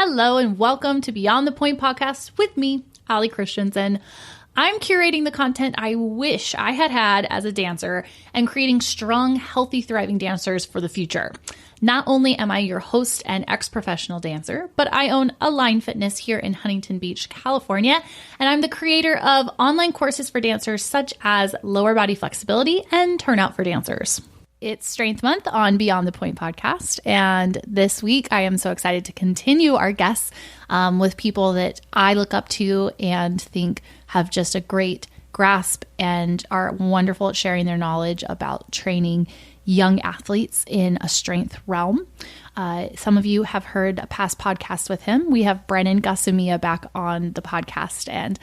Hello and welcome to Beyond the Point podcast with me, Ali Christensen. I'm curating the content I wish I had had as a dancer and creating strong, healthy, thriving dancers for the future. Not only am I your host and ex-professional dancer, but I own Align Fitness here in Huntington Beach, California, and I'm the creator of online courses for dancers such as lower body flexibility and turnout for dancers. It's Strength Month on Beyond the Point podcast, and this week I am so excited to continue our guests with people that I look up to and think have just a great grasp and are wonderful at sharing their knowledge about training young athletes in a strength realm. Some of you have heard a past podcast with him. We have Brenan Ghassemieh back on the podcast, and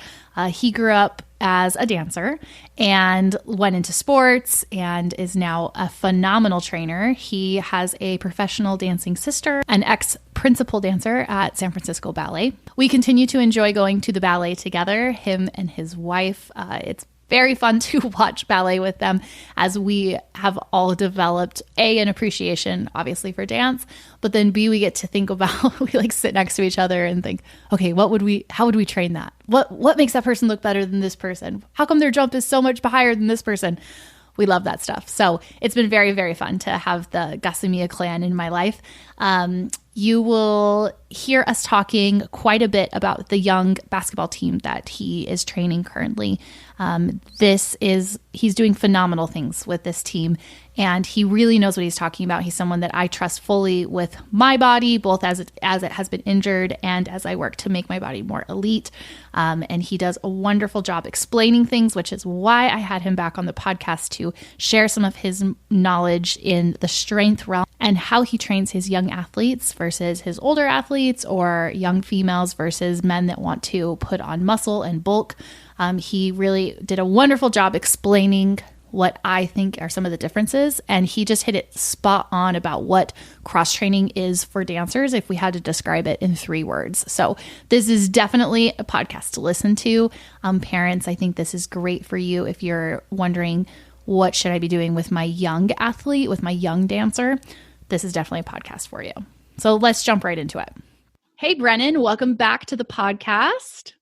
he grew up as a dancer and went into sports and is now a phenomenal trainer. He has a professional dancing sister, an ex-principal dancer at San Francisco Ballet. We continue to enjoy going to the ballet together, him and his wife. It's very fun to watch ballet with them as we have all developed an appreciation, obviously, for dance, but then B, we get to think about, we like sit next to each other and think, okay, how would we train that? What makes that person look better than this person? How come their jump is so much higher than this person? We love that stuff. So it's been very, very fun to have the Ghassemieh clan in my life. You will hear us talking quite a bit about the young basketball team that he is training currently. He's doing phenomenal things with this team, and he really knows what he's talking about. He's someone that I trust fully with my body, both as it has been injured and as I work to make my body more elite. And he does a wonderful job explaining things, which is why I had him back on the podcast to share some of his knowledge in the strength realm and how he trains his young athletes versus his older athletes, or young females versus men that want to put on muscle and bulk. He really did a wonderful job explaining what I think are some of the differences, and he just hit it spot on about what cross-training is for dancers if we had to describe it in 3 words. So this is definitely a podcast to listen to. Parents, I think this is great for you if you're wondering, what should I be doing with my young athlete, with my young dancer? This is definitely a podcast for you. So let's jump right into it. Hey, Brenan, welcome back to the podcast.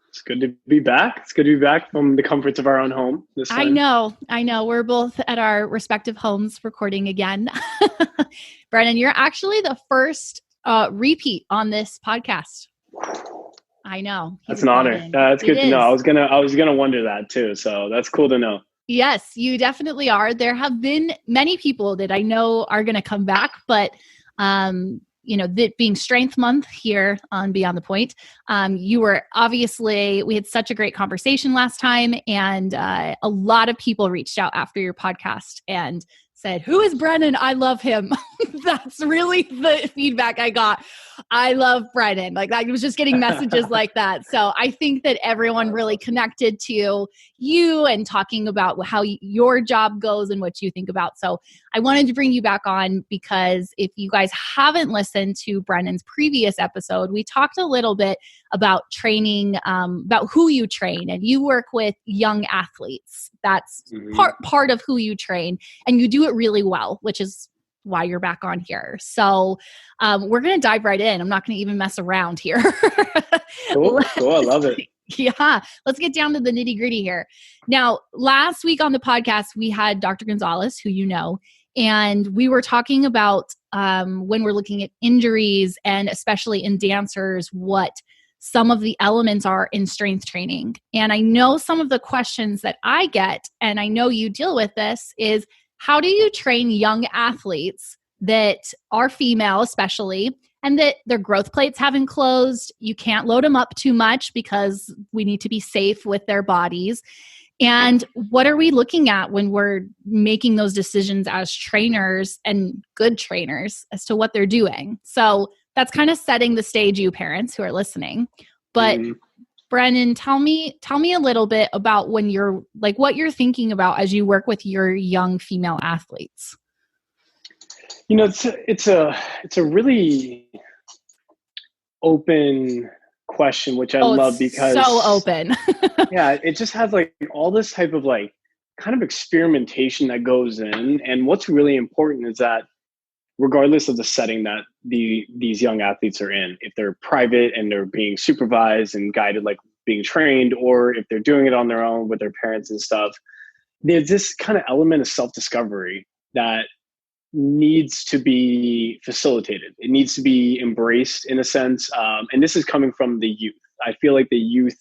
It's good to be back. It's good to be back from the comforts of our own home this time. I know. We're both at our respective homes recording again. Brenan, you're actually the first repeat on this podcast. I know. That's an honor. That's good to know. I was gonna wonder that too. So that's cool to know. Yes, you definitely are. There have been many people that I know are going to come back, but that being Strength Month here on Beyond the Point, you were obviously, we had such a great conversation last time, and a lot of people reached out after your podcast and said, "Who is Brenan? I love him." That's really the feedback I got. I love Brenan. Like, I was just getting messages like that. So I think that everyone really connected to you and talking about how your job goes and what you think about. So I wanted to bring you back on because if you guys haven't listened to Brennan's previous episode, we talked a little bit about training, about who you train, and you work with young athletes. That's part of who you train, and you do it really well, which is why you're back on here. So we're going to dive right in. I'm not going to even mess around here. Cool. I love it. Yeah. Let's get down to the nitty gritty here. Now, last week on the podcast, we had Dr. Gonzalez, who you know, and we were talking about when we're looking at injuries and especially in dancers, what some of the elements are in strength training. And I know some of the questions that I get, and I know you deal with this, is how do you train young athletes that are female especially, and that their growth plates haven't closed? You can't load them up too much because we need to be safe with their bodies. And what are we looking at when we're making those decisions as trainers and good trainers as to what they're doing? So that's kind of setting the stage, you parents who are listening. But Brenan, tell me a little bit about when you're like what you're thinking about as you work with your young female athletes. You know, it's a really open question, which I love because so open. Yeah, it just has like all this type of like kind of experimentation that goes in. And what's really important is that regardless of the setting that these young athletes are in, if they're private and they're being supervised and guided, like being trained, or if they're doing it on their own with their parents and stuff, there's this kind of element of self-discovery that needs to be facilitated. It needs to be embraced in a sense. And this is coming from the youth. I feel like the youth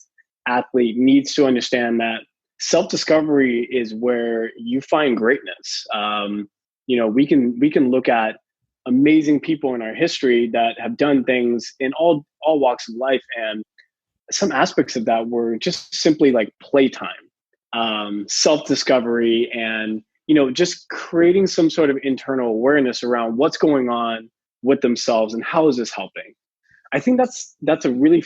athlete needs to understand that self-discovery is where you find greatness. We can look at amazing people in our history that have done things in all walks of life, and some aspects of that were just simply like playtime, self-discovery, and just creating some sort of internal awareness around what's going on with themselves and how is this helping. I think that's a really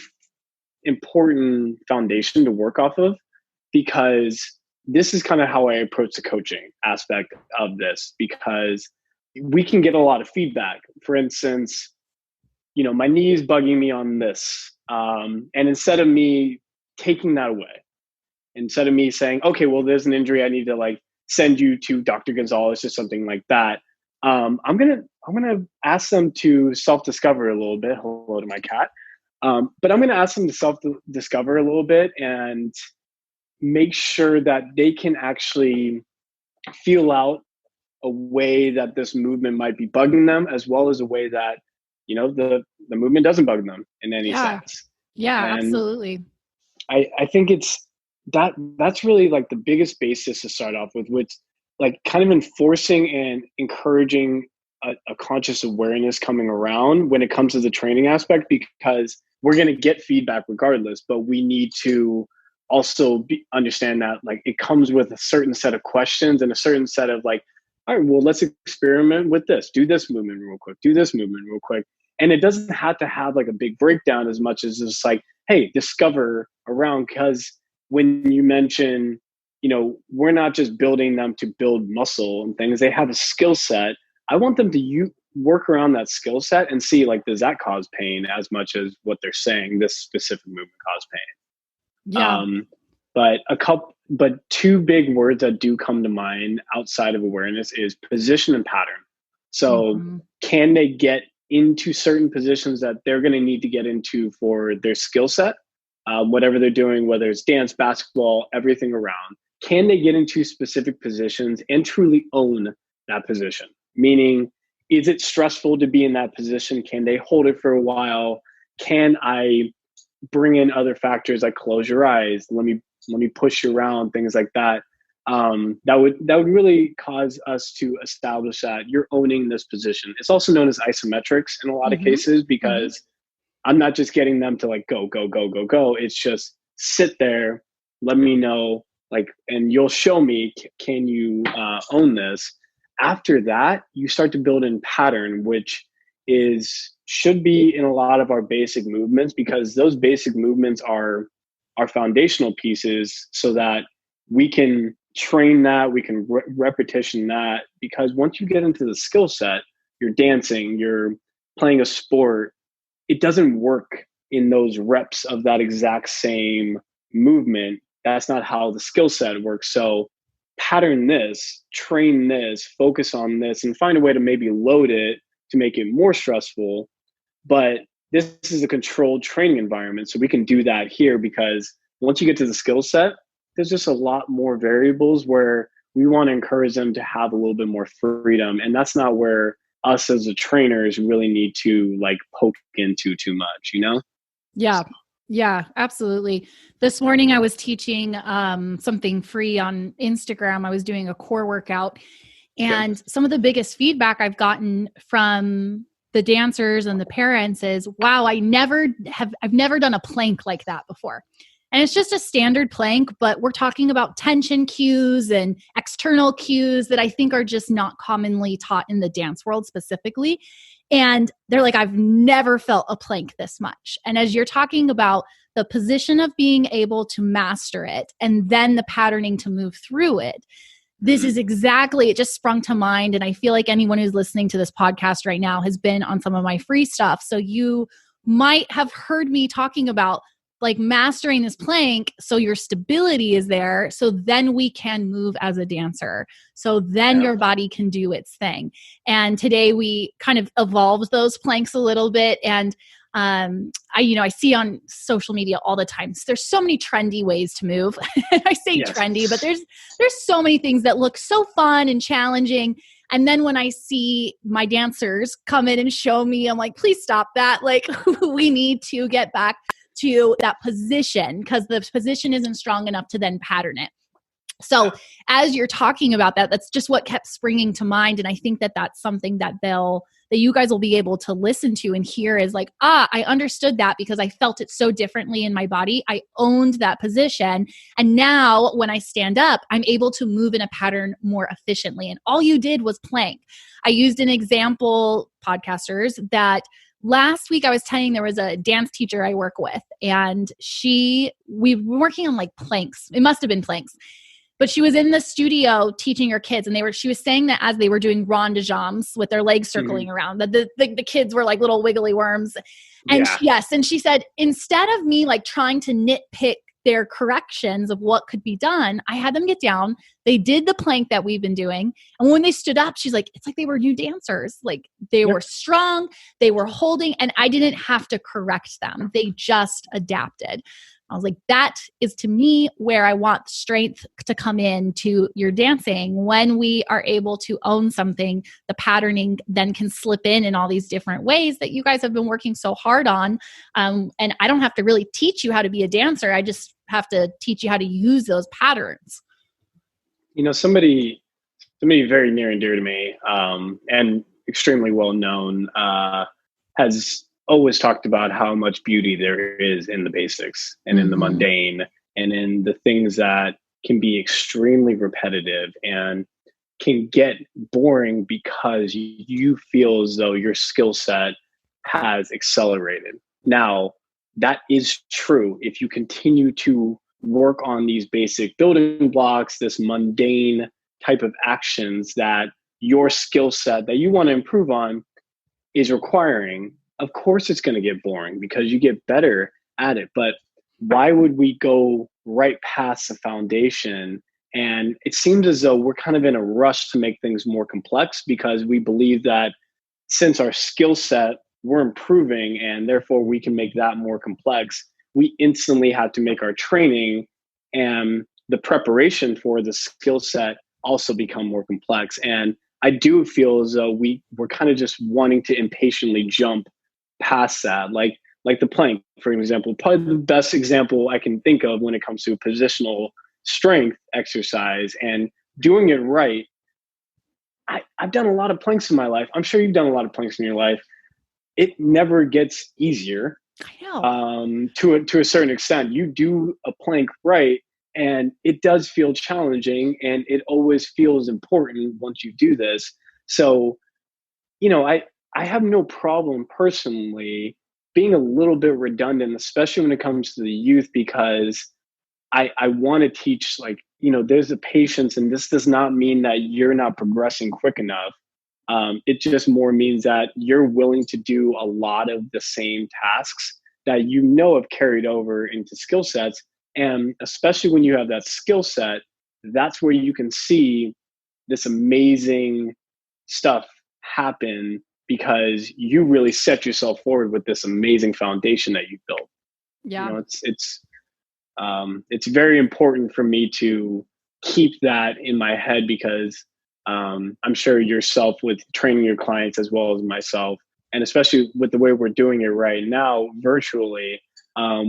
important foundation to work off of, because this is kind of how I approach the coaching aspect of this, because we can get a lot of feedback. For instance, my knee is bugging me on this. And instead of me taking that away, instead of me saying, okay, well, there's an injury, I need to like send you to Dr. Gonzalez or something like that. I'm gonna ask them to self-discover a little bit. Hello to my cat. But I'm gonna ask them to self-discover a little bit and make sure that they can actually feel out a way that this movement might be bugging them, as well as a way that the movement doesn't bug them in any sense. Yeah, and absolutely. I think that's really like the biggest basis to start off with, which like kind of enforcing and encouraging a conscious awareness coming around when it comes to the training aspect, because we're going to get feedback regardless, but we need to also understand that like it comes with a certain set of questions and a certain set of like, all right, well, let's experiment with this. Do this movement real quick. Do this movement real quick. And it doesn't have to have like a big breakdown as much as just like, hey, discover around. Because when you mention, we're not just building them to build muscle and things. They have a skill set. I want them to work around that skill set and see like, does that cause pain as much as what they're saying this specific movement cause pain? Yeah. But two big words that do come to mind outside of awareness is position and pattern. So can they get into certain positions that they're going to need to get into for their skill set, whatever they're doing, whether it's dance, basketball, everything around? Can they get into specific positions and truly own that position? Meaning, is it stressful to be in that position? Can they hold it for a while? Can I bring in other factors like close your eyes, let me push you around, things like that? That would really cause us to establish that you're owning this position. It's also known as isometrics in a lot of cases, because I'm not just getting them to like go. It's just sit there, let me know, like, and you'll show me, can you own this? After that, you start to build in pattern, which should be in a lot of our basic movements, because those basic movements are our foundational pieces, so that we can train that, we can repetition that. Because once you get into the skill set, you're dancing, you're playing a sport, it doesn't work in those reps of that exact same movement. That's not how the skill set works. So pattern this, train this, focus on this, and find a way to maybe load it to make it more stressful. But this is a controlled training environment, so we can do that here, because once you get to the skill set, there's just a lot more variables where we want to encourage them to have a little bit more freedom. And that's not where us as the trainers really need to like poke into too much, Yeah, absolutely. This morning I was teaching something free on Instagram. I was doing a core workout, and some of the biggest feedback I've gotten from the dancers and the parents is, wow, I've never done a plank like that before. And it's just a standard plank, but we're talking about tension cues and external cues that I think are just not commonly taught in the dance world specifically. And they're like, I've never felt a plank this much. And as you're talking about the position of being able to master it and then the patterning to move through it, this is exactly, it just sprung to mind. And I feel like anyone who's listening to this podcast right now has been on some of my free stuff. So you might have heard me talking about like mastering this plank so your stability is there. So then we can move as a dancer. So then your body can do its thing. And today we kind of evolved those planks a little bit. And I see on social media all the time, so there's so many trendy ways to move. I say trendy, but there's so many things that look so fun and challenging. And then when I see my dancers come in and show me, I'm like, please stop that. Like, we need to get back to that position because the position isn't strong enough to then pattern it. So as you're talking about that, that's just what kept springing to mind. And I think that that's something that you guys will be able to listen to and hear is like, I understood that because I felt it so differently in my body. I owned that position. And now when I stand up, I'm able to move in a pattern more efficiently. And all you did was plank. I used an example, podcasters, that last week I was telling there was a dance teacher I work with, and we were working on like planks. It must have been planks. But she was in the studio teaching her kids, and she was saying that as they were doing rond de jambes with their legs circling around, that the kids were like little wiggly worms. And and she said, instead of me like trying to nitpick their corrections of what could be done, I had them get down. They did the plank that we've been doing. And when they stood up, she's like, it's like they were new dancers. Like they were strong, they were holding, and I didn't have to correct them. They just adapted. I was like, that is to me where I want strength to come in to your dancing. When we are able to own something, the patterning then can slip in all these different ways that you guys have been working so hard on. And I don't have to really teach you how to be a dancer. I just have to teach you how to use those patterns. Somebody very near and dear to me, and extremely well known, has always talked about how much beauty there is in the basics and in the mundane and in the things that can be extremely repetitive and can get boring because you feel as though your skill set has accelerated. Now, that is true if you continue to work on these basic building blocks, this mundane type of actions that your skill set that you want to improve on is requiring. Of course it's going to get boring because you get better at it. But why would we go right past the foundation? And it seems as though we're kind of in a rush to make things more complex because we believe that since our skill set, we're improving and therefore we can make that more complex. We instantly have to make our training and the preparation for the skill set also become more complex. And I do feel as though we're kind of just wanting to impatiently jump past that, like the plank, for example. Probably the best example I can think of when it comes to positional strength exercise and doing it right. I've done a lot of planks in my life. I'm sure you've done a lot of planks in your life. It never gets easier. I know. To a certain extent, you do a plank right, and it does feel challenging, and it always feels important once you do this. So, I have no problem personally being a little bit redundant, especially when it comes to the youth, because I want to teach, like, there's a patience, and this does not mean that you're not progressing quick enough. It just more means that you're willing to do a lot of the same tasks that have carried over into skill sets. And especially when you have that skill set, that's where you can see this amazing stuff happen because you really set yourself forward with this amazing foundation that you've built. Yeah. It's very important for me to keep that in my head because I'm sure yourself with training your clients as well as myself, and especially with the way we're doing it right now virtually,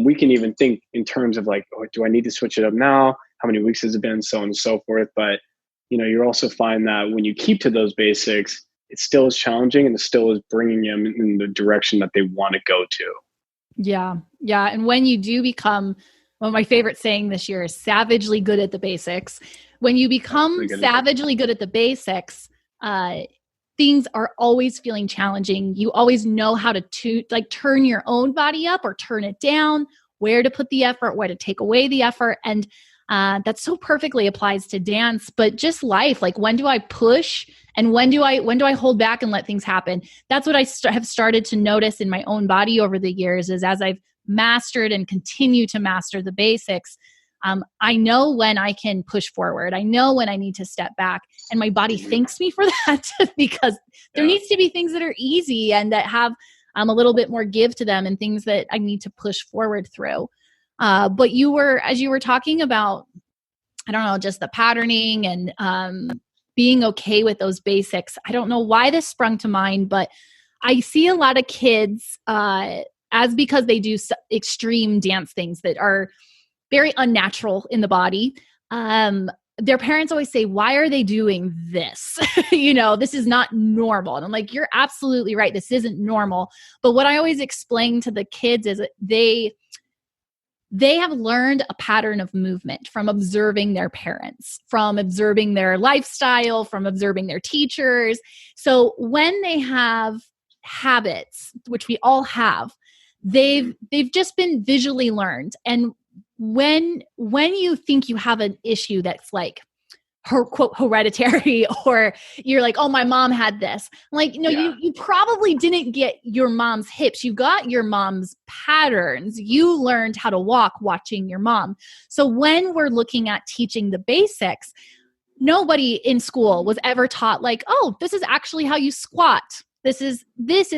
we can even think in terms of like, do I need to switch it up now? How many weeks has it been? So on and so forth. But, you also find that when you keep to those basics, it still is challenging and it still is bringing them in the direction that they want to go to. Yeah. Yeah. And when you do become, well, my favorite saying this year is savagely good at the basics. When you become savagely good at the basics, things are always feeling challenging. You always know how to turn your own body up or turn it down, where to put the effort, where to take away the effort. And that so perfectly applies to dance, but just life. Like, when do I push and when do I hold back and let things happen? That's what I have started to notice in my own body over the years, is as I've mastered and continue to master the basics, I know when I can push forward. I know when I need to step back, and my body thanks me for that because there needs to be things that are easy and that have a little bit more give to them, and things that I need to push forward through. But as you were talking about, I don't know, just the patterning and being okay with those basics. I don't know why this sprung to mind, but I see a lot of kids because they do extreme dance things that are very unnatural in the body. Their parents always say, why are they doing this? This is not normal. And I'm like, you're absolutely right. This isn't normal. But what I always explain to the kids is that they have learned a pattern of movement from observing their parents, from observing their lifestyle, from observing their teachers. So when they have habits, which we all have, they've just been visually learned. And when you think you have an issue that's like quote hereditary, or you're like, oh, my mom had this. Like, you probably didn't get your mom's hips. You got your mom's patterns. You learned how to walk watching your mom. So when we're looking at teaching the basics, nobody in school was ever taught like, oh, this is actually how you squat. This is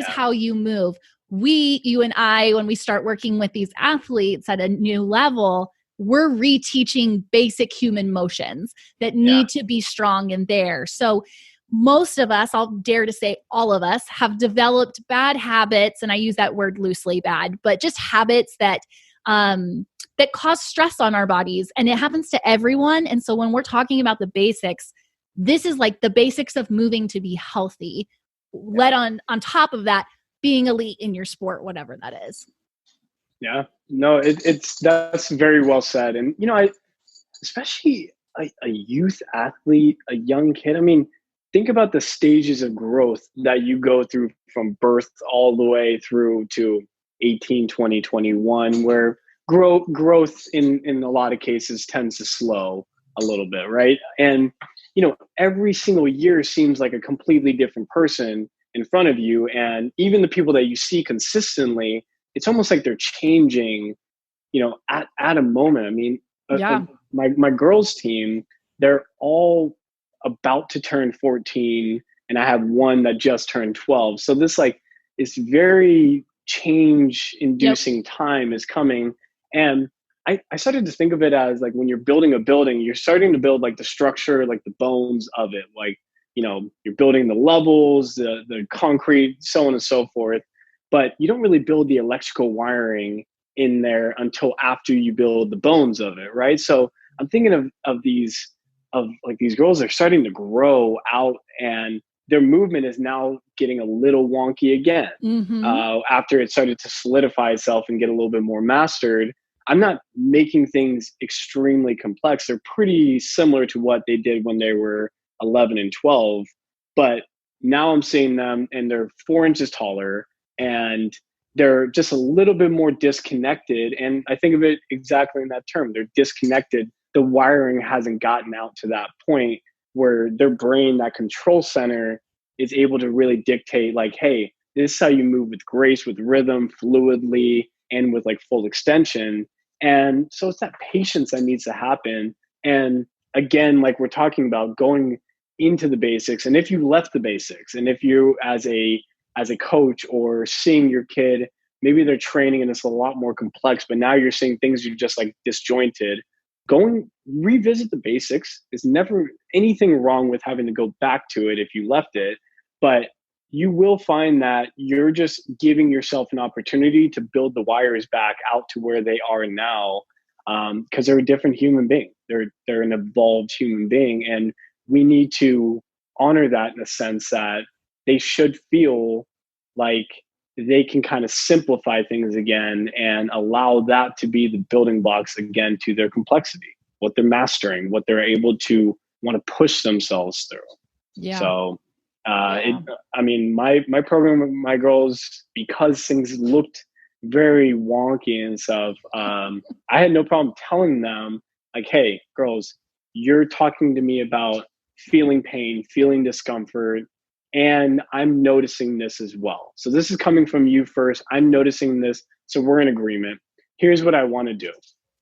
how you move. You and I, when we start working with these athletes at a new level, we're reteaching basic human motions that need to be strong in there. So most of us, I'll dare to say all of us, have developed bad habits, and I use that word loosely, bad, but just habits that cause stress on our bodies, and it happens to everyone. And so when we're talking about the basics, this is like the basics of moving to be healthy. Let on top of that, being elite in your sport, whatever that is. Yeah, no, that's very well said. And, especially a youth athlete, a young kid, I mean, think about the stages of growth that you go through from birth all the way through to 18, 20, 21, where growth in a lot of cases tends to slow a little bit, right? And, every single year seems like a completely different person in front of you. And even the people that you see consistently, it's almost like they're changing, at a moment. I mean, my girls' team, they're all about to turn 14, and I have one that just turned 12. So this it's very change-inducing time is coming. And I started to think of it as like when you're building a building, you're starting to build like the structure, like the bones of it. Like, you're building the levels, the concrete, so on and so forth. But you don't really build the electrical wiring in there until after you build the bones of it, right? So I'm thinking of these girls, they're starting to grow out, and their movement is now getting a little wonky again. After it started to solidify itself and get a little bit more mastered. I'm not making things extremely complex. They're pretty similar to what they did when they were 11 and 12, but now I'm seeing them and they're 4 inches taller, and they're just a little bit more disconnected. And I think of it exactly in that term. They're disconnected. The wiring hasn't gotten out to that point where their brain, that control center, is able to really dictate like, hey, this is how you move with grace, with rhythm, fluidly, and with like full extension. And so it's that patience that needs to happen. And again, like we're talking about, going into the basics. And if you left the basics, and if you as a coach or seeing your kid, maybe they're training and it's a lot more complex, but now you're seeing things are just like disjointed, revisit the basics. There's never anything wrong with having to go back to it if you left it, but you will find that you're just giving yourself an opportunity to build the wires back out to where they are now, because they're a different human being. They're an evolved human being, and we need to honor that in a sense that they should feel like they can kind of simplify things again and allow that to be the building blocks again to their complexity, what they're mastering, what they're able to want to push themselves through. Yeah. So, my program with my girls, because things looked very wonky and stuff, I had no problem telling them like, hey, girls, you're talking to me about feeling pain, feeling discomfort, and I'm noticing this as well. So this is coming from you first. I'm noticing this. So we're in agreement. here's what I want to do.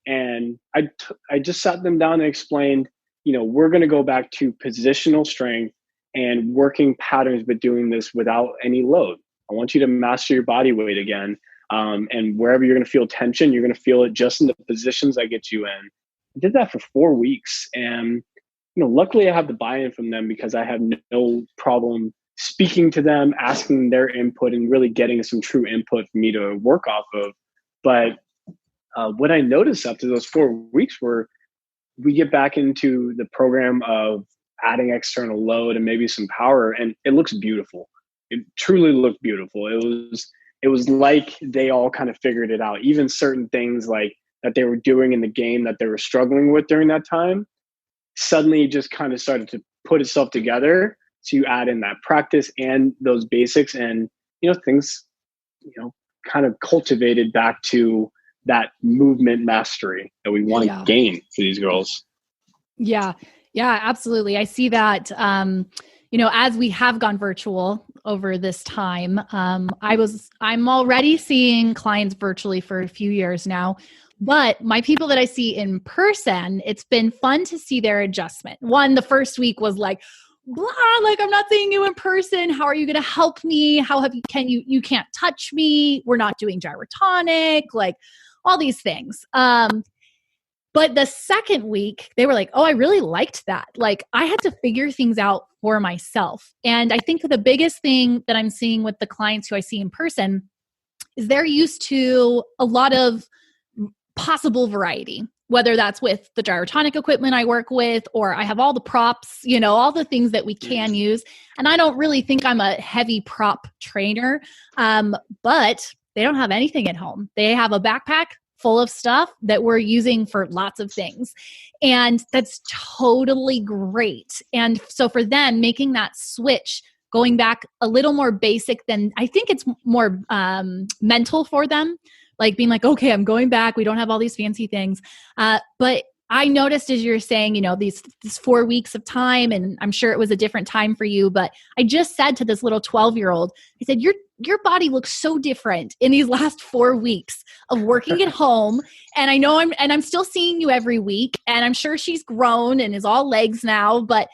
And I just sat them down and explained, we're going to go back to positional strength and working patterns, but doing this without any load. I want you to master your body weight again. And wherever you're going to feel tension, you're going to feel it just in the positions I get you in. I did that for 4 weeks. And, luckily I have the buy-in from them because I have no problem speaking to them, asking their input, and really getting some true input for me to work off of. But what I noticed after those 4 weeks were we get back into the program of adding external load and maybe some power, and it looks beautiful. It truly looked beautiful. It was like they all kind of figured it out. Even certain things like that they were doing in the game that they were struggling with during that time, suddenly just kind of started to put itself together. So you add in that practice and those basics, and things kind of cultivated back to that movement mastery that we want to gain for these girls. Yeah, absolutely. I see that, as we have gone virtual over this time, I'm already seeing clients virtually for a few years now, but my people that I see in person, it's been fun to see their adjustment. One, the first week was like, blah, like, I'm not seeing you in person. How are you going to help me? You can't touch me. We're not doing gyrotonic, like all these things. But the second week, they were like, oh, I really liked that. Like, I had to figure things out for myself. And I think the biggest thing that I'm seeing with the clients who I see in person is they're used to a lot of possible variety, whether that's with the gyrotonic equipment I work with, or I have all the props, all the things that we can use. And I don't really think I'm a heavy prop trainer, but they don't have anything at home. They have a backpack full of stuff that we're using for lots of things. And that's totally great. And so for them, making that switch, going back a little more basic than, I think it's more mental for them, like being like, okay, I'm going back. We don't have all these fancy things. But I noticed, as you're saying, this 4 weeks of time, and I'm sure it was a different time for you, but I just said to this little 12-year-old, I said, your body looks so different in these last 4 weeks of working at home. And I know I'm still seeing you every week, and I'm sure she's grown and is all legs now, but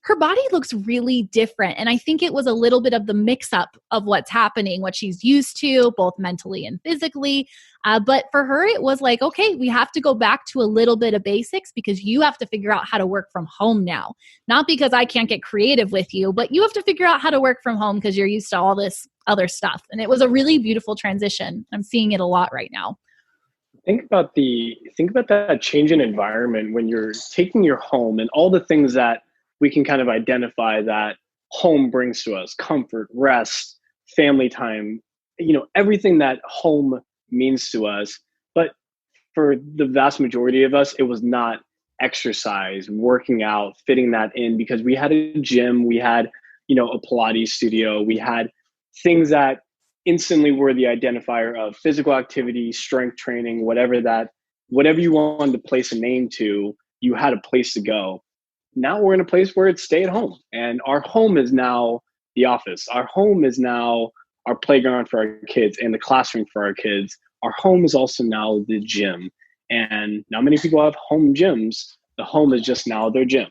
her body looks really different. And I think it was a little bit of the mix up of what's happening, what she's used to, both mentally and physically. But for her, it was like, okay, we have to go back to a little bit of basics because you have to figure out how to work from home now. Not because I can't get creative with you, but you have to figure out how to work from home because you're used to all this other stuff. And it was a really beautiful transition. I'm seeing it a lot right now. Think about that change in environment when you're taking your home and all the things that we can kind of identify that home brings to us: comfort, rest, family time, everything that home means to us. But for the vast majority of us, it was not exercise, working out, fitting that in, because we had a gym, we had, a Pilates studio, we had things that instantly were the identifier of physical activity, strength training, whatever you wanted to place a name to, you had a place to go. Now we're in a place where it's stay at home, and our home is now the office. Our home is now our playground for our kids and the classroom for our kids. Our home is also now the gym. And now many people have home gyms. The home is just now their gym.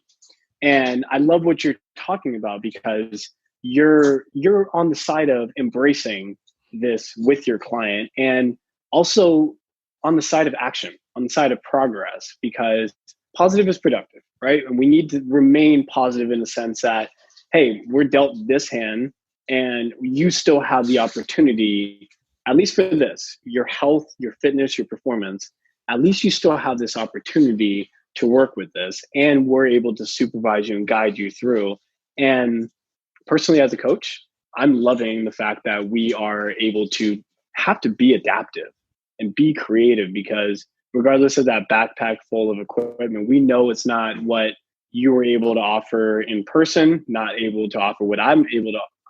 And I love what you're talking about, because you're on the side of embracing this with your client, and also on the side of action, on the side of progress, because positive is productive, right? And we need to remain positive in the sense that, hey, we're dealt this hand and you still have the opportunity, at least for this, your health, your fitness, your performance, at least you still have this opportunity to work with this, and we're able to supervise you and guide you through. And personally, as a coach, I'm loving the fact that we are able to have to be adaptive and be creative, because regardless of that backpack full of equipment, we know it's not what you were able to offer in person, not able to offer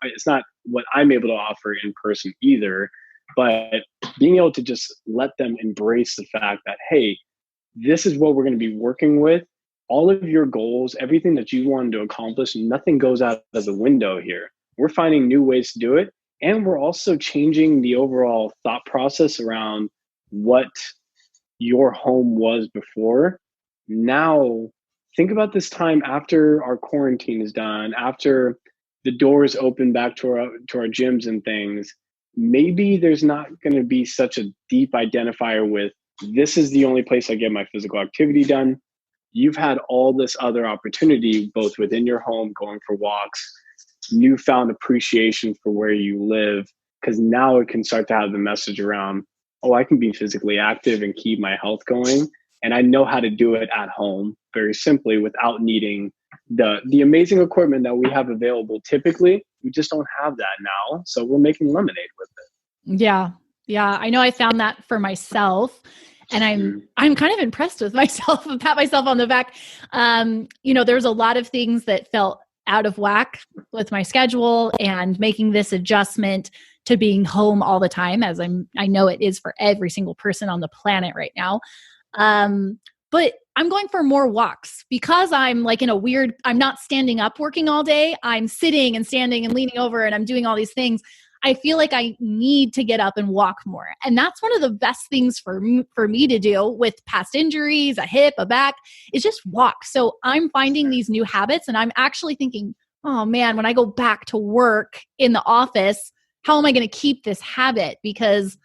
it's not what I'm able to offer in person either. But being able to just let them embrace the fact that, hey, this is what we're going to be working with. All of your goals, everything that you wanted to accomplish, nothing goes out of the window here. We're finding new ways to do it. And we're also changing the overall thought process around what your home was before. Now, think about this time after our quarantine is done, after the doors open back to our gyms and things. Maybe there's not going to be such a deep identifier with this is the only place I get my physical activity done. You've had all this other opportunity, both within your home, going for walks, newfound appreciation for where you live, because now it can start to have the message around, oh, I can be physically active and keep my health going. And I know how to do it at home very simply without needing the amazing equipment that we have available. Typically, we just don't have that now. So we're making lemonade with it. Yeah. Yeah. I know I found that for myself. And I'm kind of impressed with myself and pat myself on the back. There's a lot of things that felt out of whack with my schedule, and making this adjustment to being home all the time, as I know it is for every single person on the planet right now. But I'm going for more walks because I'm like I'm not standing up working all day. I'm sitting and standing and leaning over, and I'm doing all these things. I feel like I need to get up and walk more. And that's one of the best things for me to do with past injuries, a hip, a back, is just walk. So I'm finding these new habits, and I'm actually thinking, oh man, when I go back to work in the office, how am I going to keep this habit? Because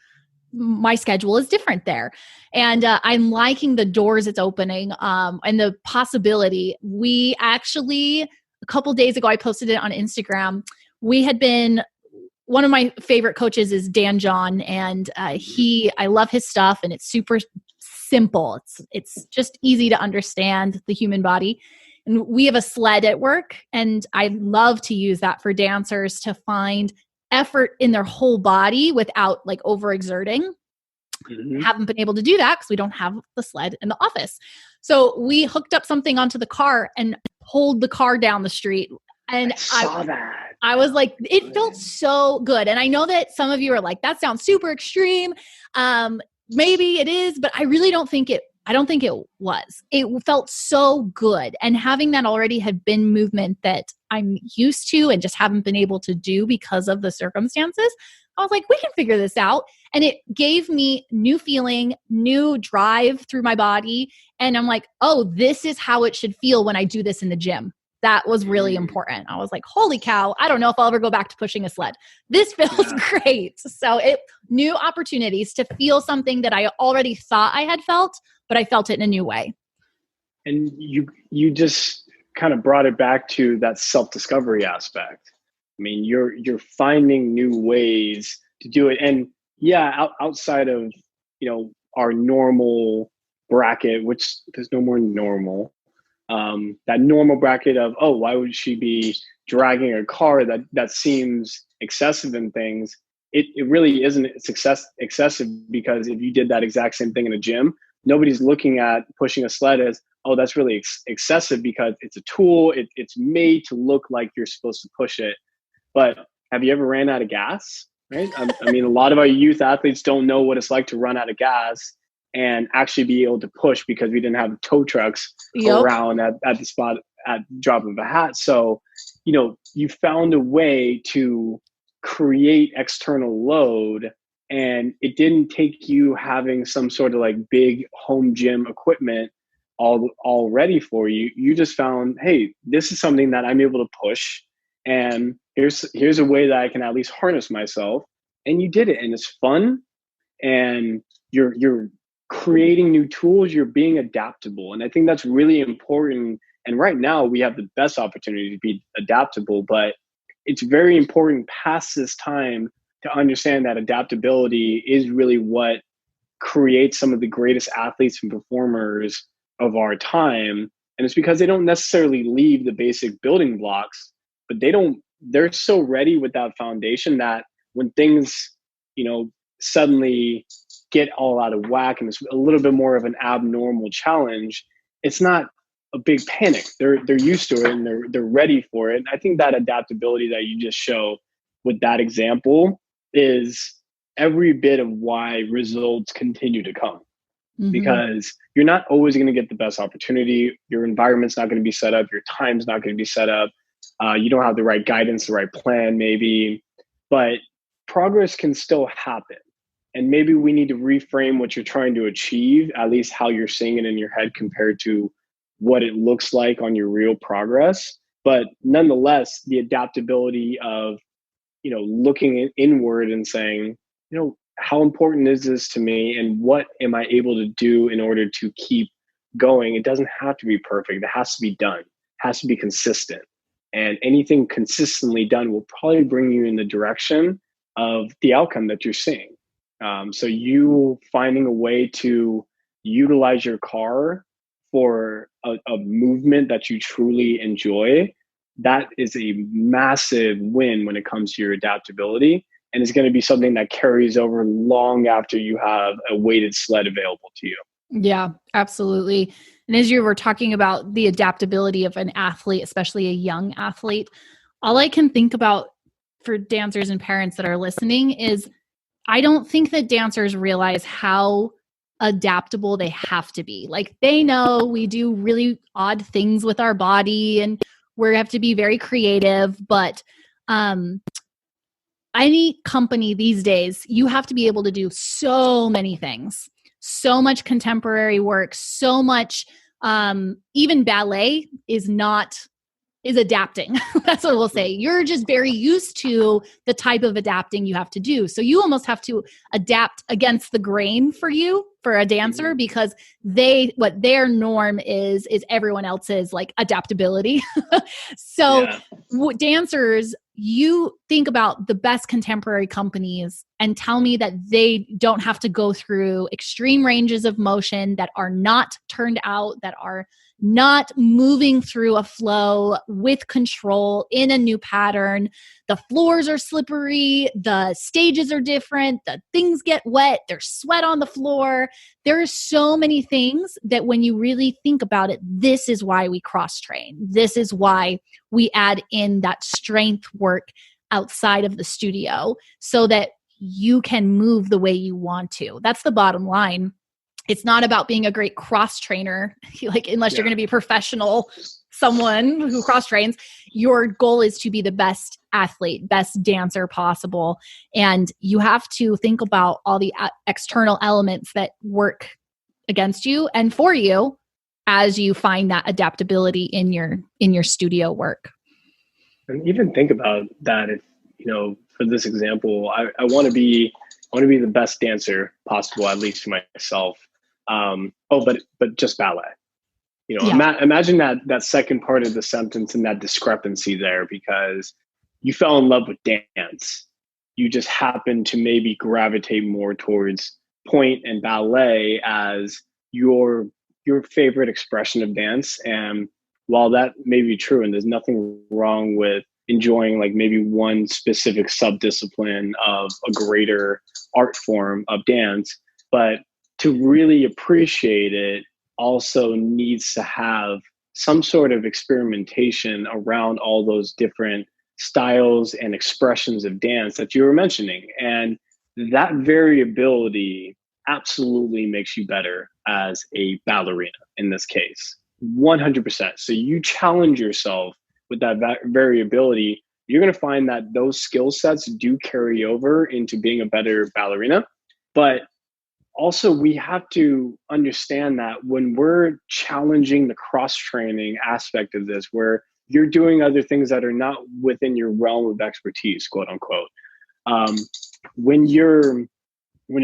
my schedule is different there. And I'm liking the doors it's opening, and the possibility. We actually, a couple days ago, I posted it on Instagram. One of my favorite coaches is Dan John, and I love his stuff, and it's super simple. It's just easy to understand the human body. And we have a sled at work, and I love to use that for dancers to find effort in their whole body without like overexerting. Haven't been able to do that because we don't have the sled in the office. So we hooked up something onto the car and pulled the car down the street. And I saw that. I was like, it felt so good. And I know that some of you are like, that sounds super extreme. Maybe it is, but I really don't think it was. It felt so good. And having that already had been movement that I'm used to and just haven't been able to do because of the circumstances. I was like, we can figure this out. And it gave me new feeling, new drive through my body. And I'm like, oh, this is how it should feel when I do this in the gym. That was really important. I was like, holy cow, I don't know if I'll ever go back to pushing a sled. This feels great. So new opportunities to feel something that I already thought I had felt, but I felt it in a new way. And you just kind of brought it back to that self-discovery aspect. I mean, you're finding new ways to do it. And outside of, our normal bracket, which there's no more normal, that normal bracket of, oh, why would she be dragging a car that seems excessive in things? It really isn't excessive, because if you did that exact same thing in a gym, nobody's looking at pushing a sled as, oh, that's really excessive, because it's a tool. It's made to look like you're supposed to push it. But have you ever ran out of gas? Right? I mean, a lot of our youth athletes don't know what it's like to run out of gas and actually be able to push, because we didn't have tow trucks around at the spot at drop of a hat. So, you found a way to create external load, and it didn't take you having some sort of like big home gym equipment all ready for you. You just found, hey, this is something that I'm able to push, and here's a way that I can at least harness myself. And you did it, and it's fun, and you're creating new tools. You're being adaptable, and I think that's really important. And right now we have the best opportunity to be adaptable, but it's very important past this time to understand that adaptability is really what creates some of the greatest athletes and performers of our time. And it's because they don't necessarily leave the basic building blocks, but they're so ready with that foundation that when things, suddenly get all out of whack and it's a little bit more of an abnormal challenge, it's not a big panic. They're used to it, and they're ready for it. And I think that adaptability that you just show with that example is every bit of why results continue to come. Because you're not always going to get the best opportunity. Your environment's not going to be set up. Your time's not going to be set up. You don't have the right guidance, the right plan maybe, but progress can still happen. And maybe we need to reframe what you're trying to achieve, at least how you're seeing it in your head compared to what it looks like on your real progress. But nonetheless, the adaptability of, looking inward and saying, how important is this to me and what am I able to do in order to keep going? It doesn't have to be perfect. It has to be done. It has to be consistent. And anything consistently done will probably bring you in the direction of the outcome that you're seeing. So you finding a way to utilize your car for a movement that you truly enjoy, that is a massive win when it comes to your adaptability. And it's going to be something that carries over long after you have a weighted sled available to you. Yeah, absolutely. And as you were talking about the adaptability of an athlete, especially a young athlete, all I can think about for dancers and parents that are listening is I don't think that dancers realize how adaptable they have to be. Like they know we do really odd things with our body and we have to be very creative, but any company these days, you have to be able to do so many things, so much contemporary work, so much, even ballet is adapting. That's what we'll say. You're just very used to the type of adapting you have to do. So you almost have to adapt against the grain for a dancer, because what their norm is everyone else's like adaptability. So dancers, you think about the best contemporary companies and tell me that they don't have to go through extreme ranges of motion that are not turned out, that are not moving through a flow with control in a new pattern. The floors are slippery. The stages are different. The things get wet. There's sweat on the floor. There are so many things that when you really think about it, this is why we cross train. This is why we add in that strength work outside of the studio so that you can move the way you want to. That's the bottom line. It's not about being a great cross trainer, like unless you're going to be a professional, someone who cross trains. Your goal is to be the best athlete, best dancer possible. And you have to think about all the external elements that work against you and for you as you find that adaptability in your studio work. And even think about that. If, for this example, I want to be the best dancer possible, at least for myself. But just ballet. Imagine that second part of the sentence and that discrepancy there, because you fell in love with dance. You just happen to maybe gravitate more towards point and ballet as your favorite expression of dance. And while that may be true, and there's nothing wrong with enjoying like maybe one specific subdiscipline of a greater art form of dance, but to really appreciate it also needs to have some sort of experimentation around all those different styles and expressions of dance that you were mentioning. And that variability absolutely makes you better as a ballerina in this case, 100%. So you challenge yourself with that variability, you're going to find that those skill sets do carry over into being a better ballerina. But also, we have to understand that when we're challenging the cross-training aspect of this, where you're doing other things that are not within your realm of expertise, quote unquote, when you're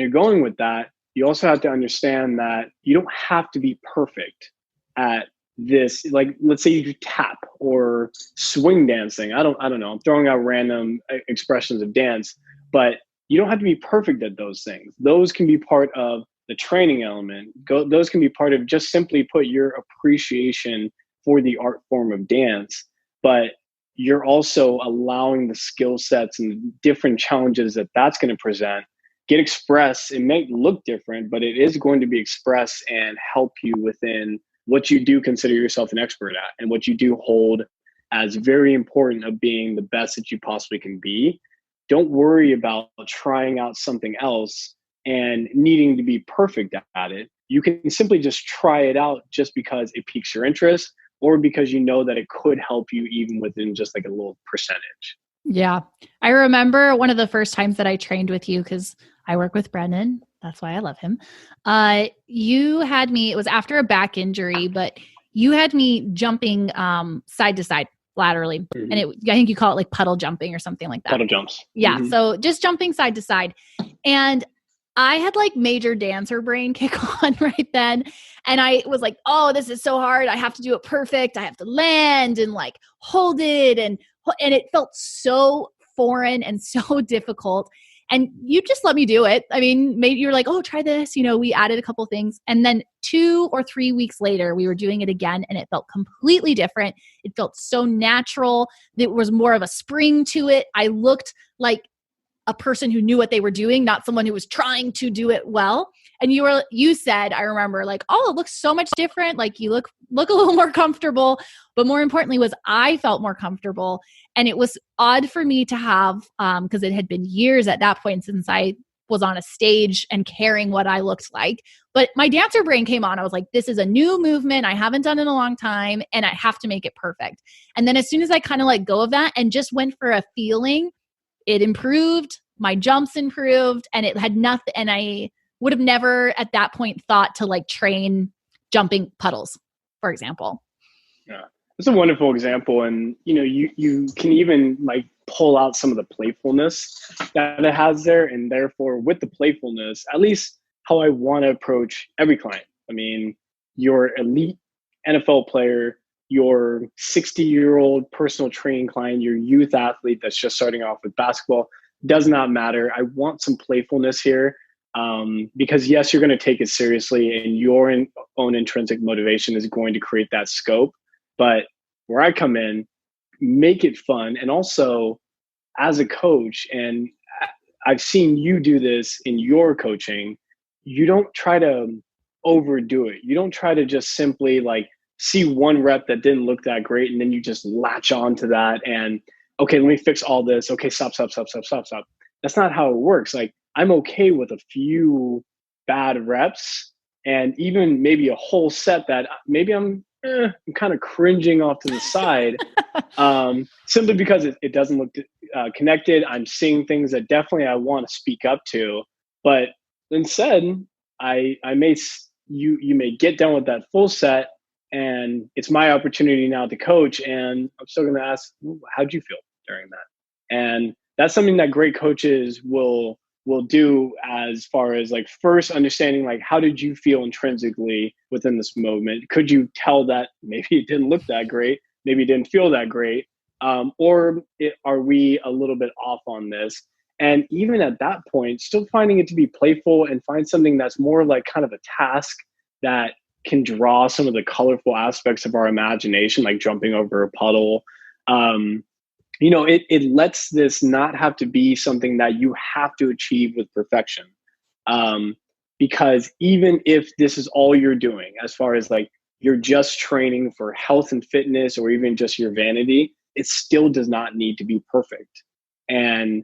going with that, you also have to understand that you don't have to be perfect at this. Like, let's say you tap or swing dancing. I don't know. I'm throwing out random expressions of dance, but you don't have to be perfect at those things. Those can be part of the training element. Those can be part of just simply put your appreciation for the art form of dance, but you're also allowing the skill sets and different challenges that that's going to present get expressed. It may look different, but it is going to be expressed and help you within what you do consider yourself an expert at and what you do hold as very important of being the best that you possibly can be. Don't worry about trying out something else and needing to be perfect at it. You can simply just try it out just because it piques your interest or because you know that it could help you even within just like a little percentage. Yeah. I remember one of the first times that I trained with you, because I work with Brenan. That's why I love him. You had me, it was after a back injury, but you had me jumping side to side laterally. Mm-hmm. And I think you call it like puddle jumping or something like that. Puddle jumps. Yeah. Mm-hmm. So just jumping side to side. And I had like major dancer brain kick on right then. And I was like, oh, this is so hard. I have to do it perfect. I have to land and like hold it. And it felt so foreign and so difficult. And you just let me do it. I mean, maybe you're like, oh, try this. We added a couple things. And then 2 or 3 weeks later, we were doing it again and it felt completely different. It felt so natural. There was more of a spring to it. I looked like a person who knew what they were doing, not someone who was trying to do it well. And you said, I remember like, oh, it looks so much different. Like you look a little more comfortable, but more importantly was I felt more comfortable. And it was odd for me to have, because it had been years at that point since I was on a stage and caring what I looked like. But my dancer brain came on. I was like, this is a new movement. I haven't done it in a long time and I have to make it perfect. And then as soon as I kind of let go of that and just went for a feeling, it improved, my jumps improved, and it had nothing. And I would have never at that point thought to like train jumping puddles, for example. Yeah, it's a wonderful example. And, you can even like pull out some of the playfulness that it has there. And therefore with the playfulness, at least how I want to approach every client. I mean, your elite NFL player, your 60-year-old personal training client, your youth athlete that's just starting off with basketball, does not matter. I want some playfulness here because yes, you're going to take it seriously and your own intrinsic motivation is going to create that scope. But where I come in, make it fun. And also as a coach, and I've seen you do this in your coaching, you don't try to overdo it. You don't try to just simply like see one rep that didn't look that great and then you just latch on to that and okay, let me fix all this. Okay, stop. That's not how it works. Like I'm okay with a few bad reps and even maybe a whole set that maybe I'm kind of cringing off to the side simply because it doesn't look connected. I'm seeing things that definitely I want to speak up to, but instead you may get done with that full set and it's my opportunity now to coach. And I'm still going to ask, how'd you feel during that? And that's something that great coaches will do as far as like first understanding, like, how did you feel intrinsically within this movement? Could you tell that maybe it didn't look that great? Maybe it didn't feel that great. Are we a little bit off on this? And even at that point, still finding it to be playful and find something that's more like kind of a task that can draw some of the colorful aspects of our imagination, like jumping over a puddle. It lets this not have to be something that you have to achieve with perfection. Because even if this is all you're doing, as far as like you're just training for health and fitness or even just your vanity, it still does not need to be perfect. And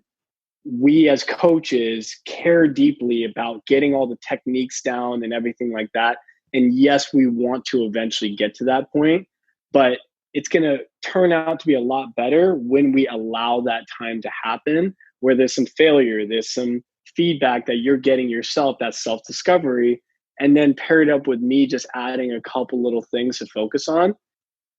we as coaches care deeply about getting all the techniques down and everything like that. And yes, we want to eventually get to that point, but it's going to turn out to be a lot better when we allow that time to happen, where there's some failure, there's some feedback that you're getting yourself, that self-discovery, and then paired up with me just adding a couple little things to focus on.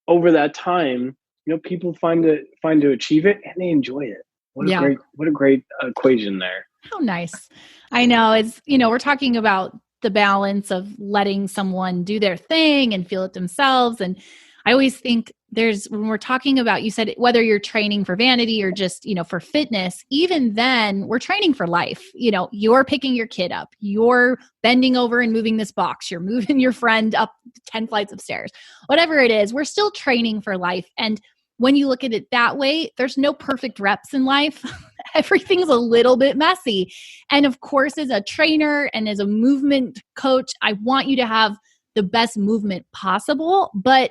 Over that time, people find to achieve it and they enjoy it. What a great equation there. How nice. I know it's, we're talking about the balance of letting someone do their thing and feel it themselves. And I always think when we're talking about, you said, whether you're training for vanity or just, for fitness, even then we're training for life. You're picking your kid up, you're bending over and moving this box, you're moving your friend up 10 flights of stairs, whatever it is, we're still training for life. And when you look at it that way, there's no perfect reps in life. Everything's a little bit messy. And of course, as a trainer and as a movement coach, I want you to have the best movement possible. But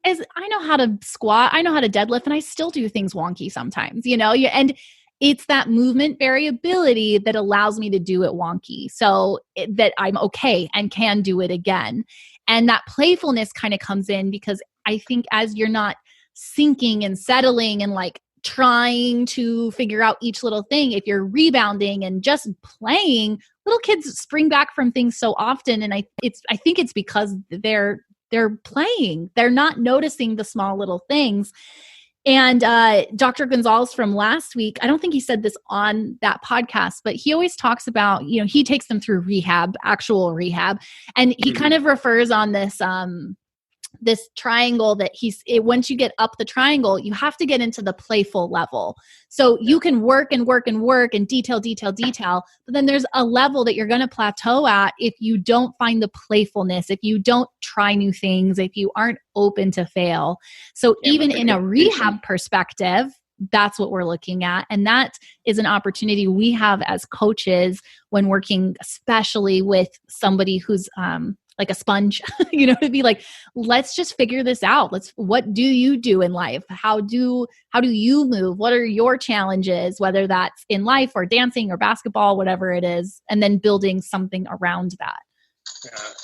as I know how to squat, I know how to deadlift, and I still do things wonky sometimes, and it's that movement variability that allows me to do it wonky so that I'm okay and can do it again. And that playfulness kind of comes in because I think as you're not sinking and settling and like trying to figure out each little thing. If you're rebounding and just playing, little kids spring back from things so often. And I think it's because they're playing. They're not noticing the small little things. And Dr. Gonzalez from last week, I don't think he said this on that podcast, but he always talks about, he takes them through rehab, actual rehab. And he kind of refers on this this triangle that once you get up the triangle, you have to get into the playful level. So you can work and work and work and detail, but then there's a level that you're going to plateau at if you don't find the playfulness, if you don't try new things, if you aren't open to fail. So even in a rehab perspective, that's what we're looking at. And that is an opportunity we have as coaches when working, especially with somebody who's, like a sponge, to be like, let's just figure this out. What do you do in life? How do you move? What are your challenges, whether that's in life or dancing or basketball, whatever it is, and then building something around that.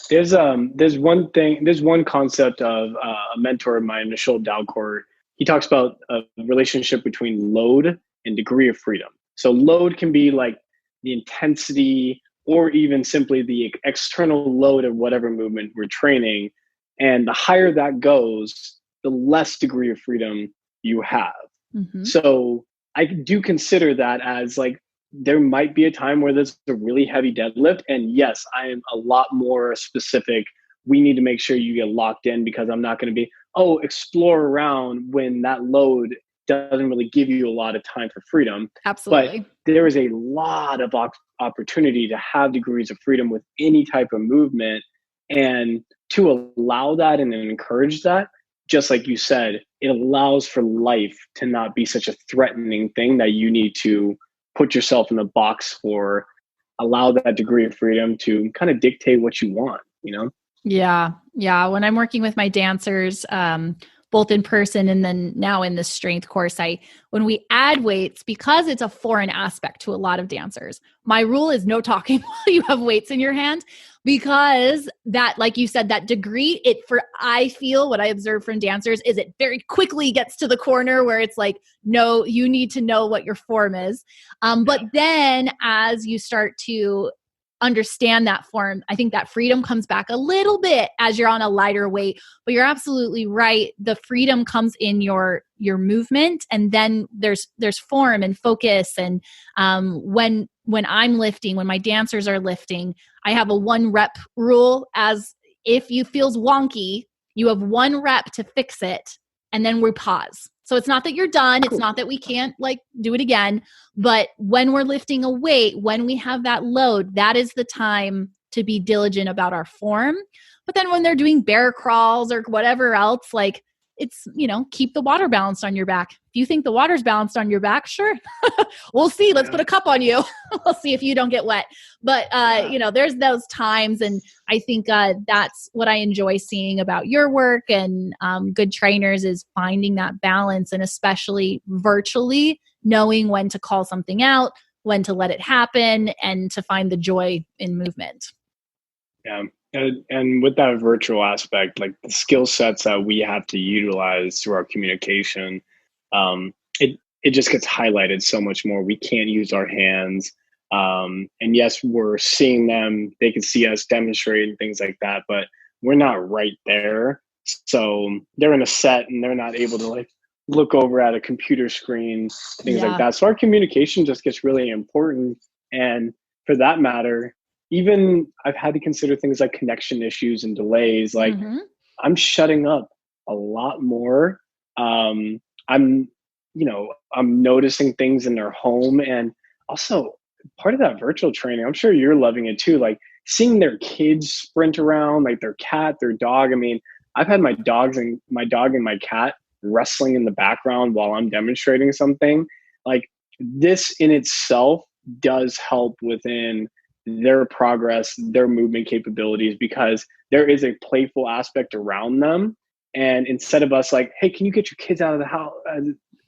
There's one concept of a mentor of mine, Michelle Dalcourt. He talks about a relationship between load and degree of freedom. So load can be like the intensity or even simply the external load of whatever movement we're training. And the higher that goes, the less degree of freedom you have. Mm-hmm. So I do consider that as like, there might be a time where there's a really heavy deadlift. And yes, I am a lot more specific. We need to make sure you get locked in because I'm not going to be, explore around when that load doesn't really give you a lot of time for freedom. Absolutely. But there is a lot of opportunity to have degrees of freedom with any type of movement, and to allow that and encourage that, just like you said, it allows for life to not be such a threatening thing that you need to put yourself in a box for. Allow that degree of freedom to kind of dictate what you want, Yeah. When I'm working with my dancers, both in person and then now in the strength course, when we add weights, because it's a foreign aspect to a lot of dancers, my rule is no talking while you have weights in your hand, because that, like you said, that degree, I feel what I observe from dancers is it very quickly gets to the corner where it's like, no, you need to know what your form is. But then as you start to understand that form, I think that freedom comes back a little bit as you're on a lighter weight. But you're absolutely right. The freedom comes in your movement, and then there's form and focus. And when I'm lifting, when my dancers are lifting, I have a 1 rep rule. As if you feels wonky, you have 1 rep to fix it, and then we pause. So it's not that you're done. It's not that we can't do it again. But when we're lifting a weight, when we have that load, that is the time to be diligent about our form. But then when they're doing bear crawls or whatever else, it's, keep the water balanced on your back. If you think the water's balanced on your back, sure. We'll see. Let's put a cup on you. We'll see if you don't get wet. But, there's those times. And I think that's what I enjoy seeing about your work and good trainers is finding that balance, and especially virtually knowing when to call something out, when to let it happen, and to find the joy in movement. Yeah. And with that virtual aspect, like the skill sets that we have to utilize through our communication, it just gets highlighted so much more. We can't use our hands. And yes, we're seeing them. They can see us demonstrate and things like that, but we're not right there. So they're in a set and they're not able to look over at a computer screen, things like that. So our communication just gets really important. And for that matter, even I've had to consider things like connection issues and delays. I'm shutting up a lot more. I'm noticing things in their home. And also part of that virtual training, I'm sure you're loving it too. Like seeing their kids sprint around, like their cat, their dog. I mean, I've had my dog and my cat wrestling in the background while I'm demonstrating something. Like this in itself does help within their progress, their movement capabilities, because there is a playful aspect around them. And instead of us like, hey, can you get your kids out of the house,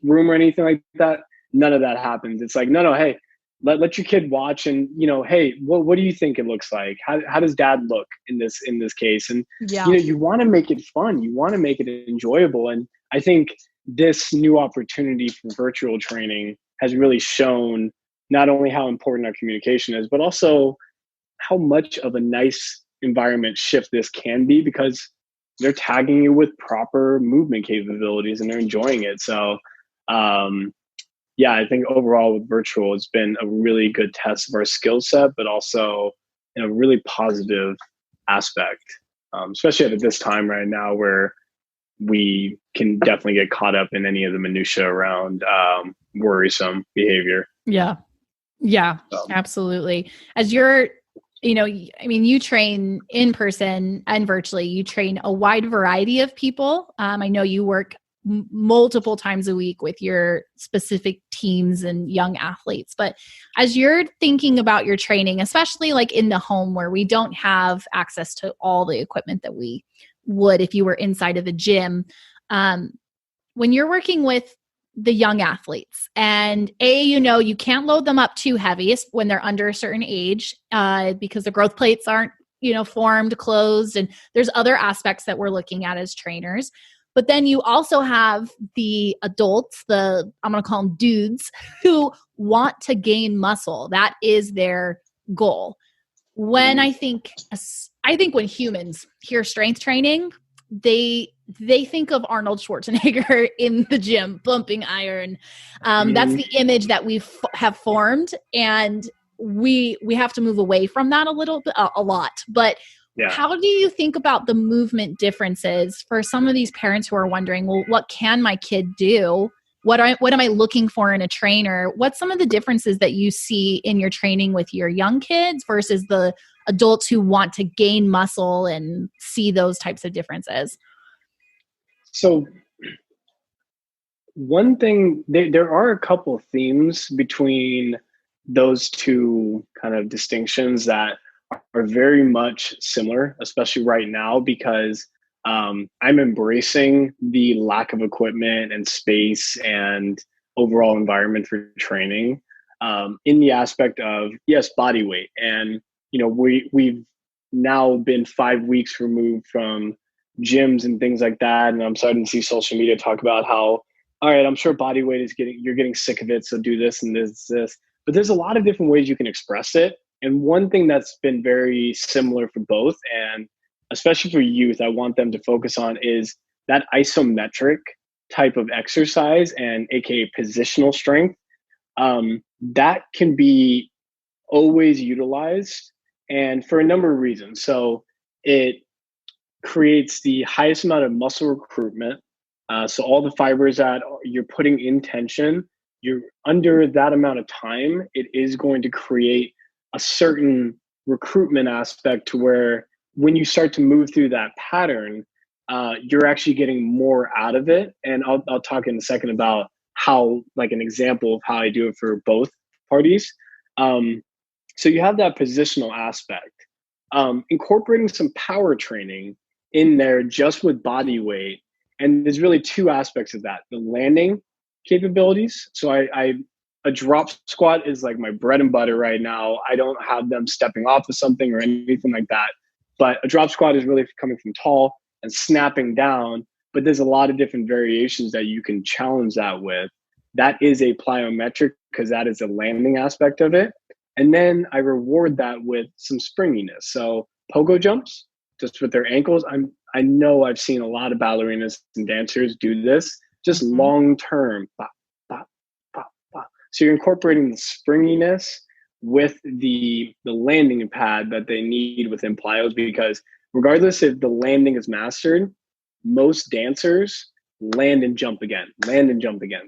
room or anything like that? None of that happens. It's like, no, hey, let your kid watch and, hey, what do you think it looks like? How does dad look in this case? And, you want to make it fun. You want to make it enjoyable. And I think this new opportunity for virtual training has really shown not only how important our communication is, but also how much of a nice environment shift this can be, because they're tagging you with proper movement capabilities and they're enjoying it. So, yeah, I think overall with virtual, it's been a really good test of our skill set, but also in a really positive aspect, especially at this time right now where we can definitely get caught up in any of the minutia around worrisome behavior. Yeah. Yeah, absolutely. As you're, I mean, you train in person and virtually, you train a wide variety of people. I know you work multiple times a week with your specific teams and young athletes, but as you're thinking about your training, especially like in the home where we don't have access to all the equipment that we would if you were inside of a gym, when you're working with the young athletes and you can't load them up too heavy when they're under a certain age, because the growth plates aren't, formed, closed, and there's other aspects that we're looking at as trainers. But then you also have the adults, I'm going to call them dudes, who want to gain muscle. That is their goal. When I think when humans hear strength training, they think of Arnold Schwarzenegger in the gym bumping iron. That's the image that we have formed, and we have to move away from that a lot. But how do you think about the movement differences for some of these parents who are wondering, well, what can my kid do? What am I looking for in a trainer? What's some of the differences that you see in your training with your young kids versus the adults who want to gain muscle and see those types of differences? So one thing, there are a couple of themes between those two kind of distinctions that are very much similar, especially right now, because I'm embracing the lack of equipment and space and overall environment for training, in the aspect of, yes, body weight. And, we've now been 5 weeks removed from gyms and things like that. And I'm starting to see social media talk about how, all right, I'm sure body weight you're getting sick of it. So do this and this. But there's a lot of different ways you can express it. And one thing that's been very similar for both, and especially for youth, I want them to focus on, is that isometric type of exercise, and AKA positional strength. That can be always utilized, and for a number of reasons. So it creates the highest amount of muscle recruitment. So all the fibers that you're putting in tension, you're under that amount of time, it is going to create a certain recruitment aspect to where when you start to move through that pattern, you're actually getting more out of it. And I'll talk in a second about how, like an example of how I do it for both parties. So you have that positional aspect. Incorporating some power training in there just with body weight. And there's really two aspects of that: the landing capabilities. So a drop squat is like my bread and butter right now. I don't have them stepping off of something or anything like that. But a drop squat is really coming from tall and snapping down. But there's a lot of different variations that you can challenge that with. That is a plyometric, because that is a landing aspect of it. And then I reward that with some springiness. So pogo jumps, just with their ankles. I know I've seen a lot of ballerinas and dancers do this, just long term. So you're incorporating the springiness with the landing pad that they need within plyos, because regardless if the landing is mastered, most dancers land and jump again.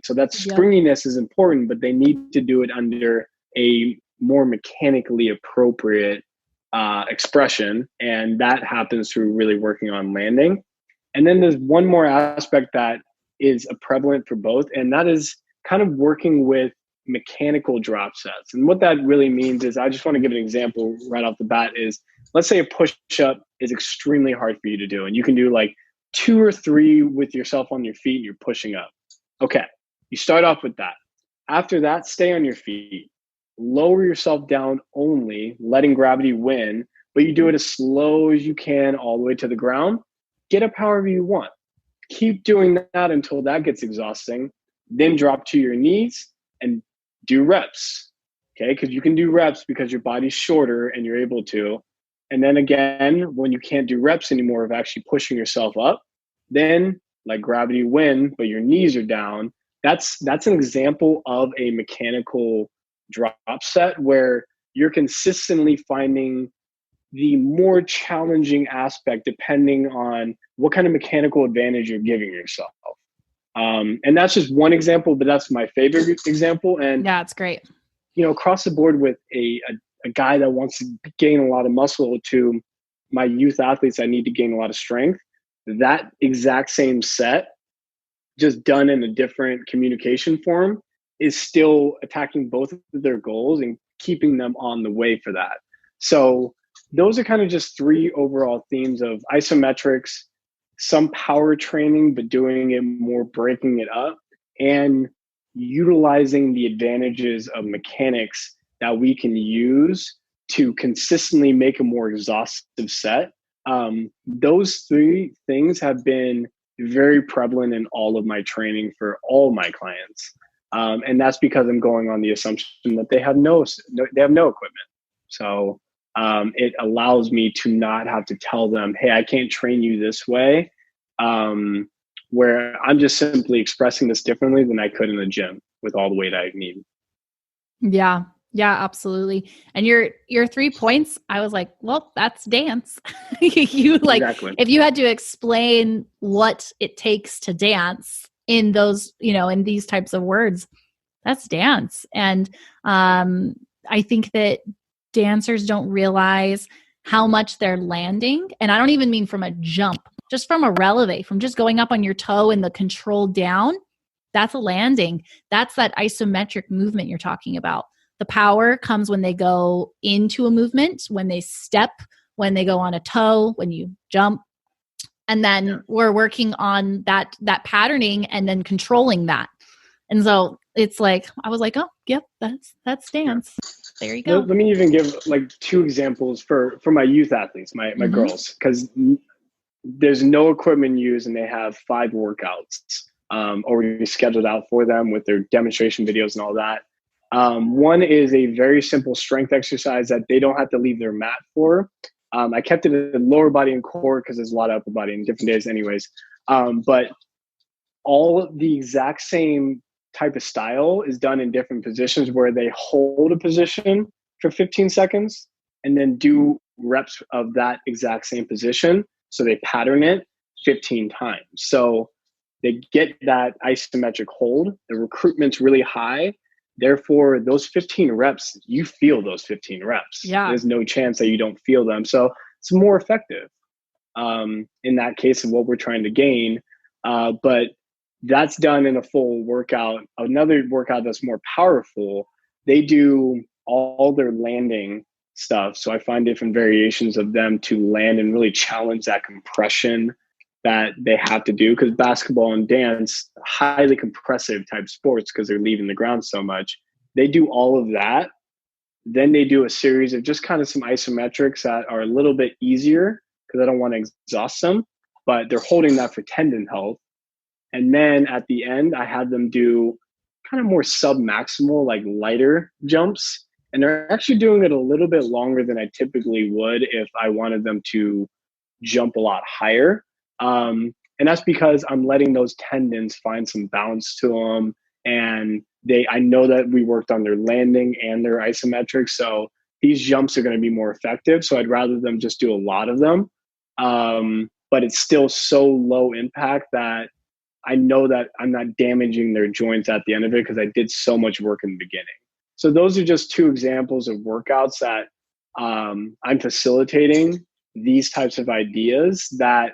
So that springiness is important, but they need to do it under a more mechanically appropriate expression. And that happens through really working on landing. And then there's one more aspect that is prevalent for both, and that is kind of working with mechanical drop sets. And what that really means is, I just want to give an example right off the bat, is let's say a push-up is extremely hard for you to do, and you can do like 2 or 3 with yourself on your feet and you're pushing up. Okay, you start off with that. After that, stay on your feet. Lower yourself down only, letting gravity win, but you do it as slow as you can all the way to the ground. Get up however you want. keep doing that until that gets exhausting. Then drop to your knees and do reps. Okay, because you can do reps because your body's shorter and you're able to. And then again, when you can't do reps anymore of actually pushing yourself up, then like gravity win, but your knees are down. That's an example of a mechanical drop set where you're consistently finding the more challenging aspect depending on what kind of mechanical advantage you're giving yourself. And that's just one example, but that's my favorite example. And yeah, it's great. Across the board with a guy that wants to gain a lot of muscle to my youth athletes that need to gain a lot of strength, that exact same set, just done in a different communication form, is still attacking both of their goals and keeping them on the way for that. So those are kind of just three overall themes of isometrics, some power training, but doing it more, breaking it up, and utilizing the advantages of mechanics that we can use to consistently make a more exhaustive set. Those three things have been very prevalent in all of my training for all my clients. And that's because I'm going on the assumption that they have no equipment. So it allows me to not have to tell them, hey, I can't train you this way. Where I'm just simply expressing this differently than I could in the gym with all the weight I need. Yeah. Yeah, absolutely. And your 3 points, I was like, well, that's dance. Exactly. If you had to explain what it takes to dance in those, in these types of words, that's dance. And I think that dancers don't realize how much they're landing. And I don't even mean from a jump, just from a releve, from just going up on your toe and the control down. That's a landing. That's that isometric movement you're talking about. The power comes when they go into a movement, when they step, when they go on a toe, when you jump. And then we're working on that patterning and then controlling that. And so it's like, I was like, oh, yep, that's dance. There you go. Let me even give like 2 examples for my youth athletes, my girls, because there's no equipment used and they have 5 workouts already scheduled out for them with their demonstration videos and all that. One is a very simple strength exercise that they don't have to leave their mat for. I kept it in lower body and core because there's a lot of upper body in different days anyways. But all the exact same type of style is done in different positions where they hold a position for 15 seconds and then do reps of that exact same position. So they pattern it 15 times. So they get that isometric hold. The recruitment's really high. Therefore, those 15 reps, you feel those 15 reps. Yeah. There's no chance that you don't feel them. So it's more effective in that case of what we're trying to gain. But that's done in a full workout. Another workout that's more powerful, they do all their landing stuff. So I find different variations of them to land and really challenge that compression that they have to do, because basketball and dance, highly compressive type sports because they're leaving the ground so much. They do all of that. Then they do a series of just kind of some isometrics that are a little bit easier because I don't want to exhaust them, but they're holding that for tendon health. And then at the end, I had them do kind of more sub-maximal, like lighter jumps. And they're actually doing it a little bit longer than I typically would if I wanted them to jump a lot higher. And that's because I'm letting those tendons find some bounce to them. And I know that we worked on their landing and their isometrics. So these jumps are going to be more effective. So I'd rather them just do a lot of them. But it's still so low impact that I know that I'm not damaging their joints at the end of it because I did so much work in the beginning. So those are just 2 examples of workouts that I'm facilitating these types of ideas that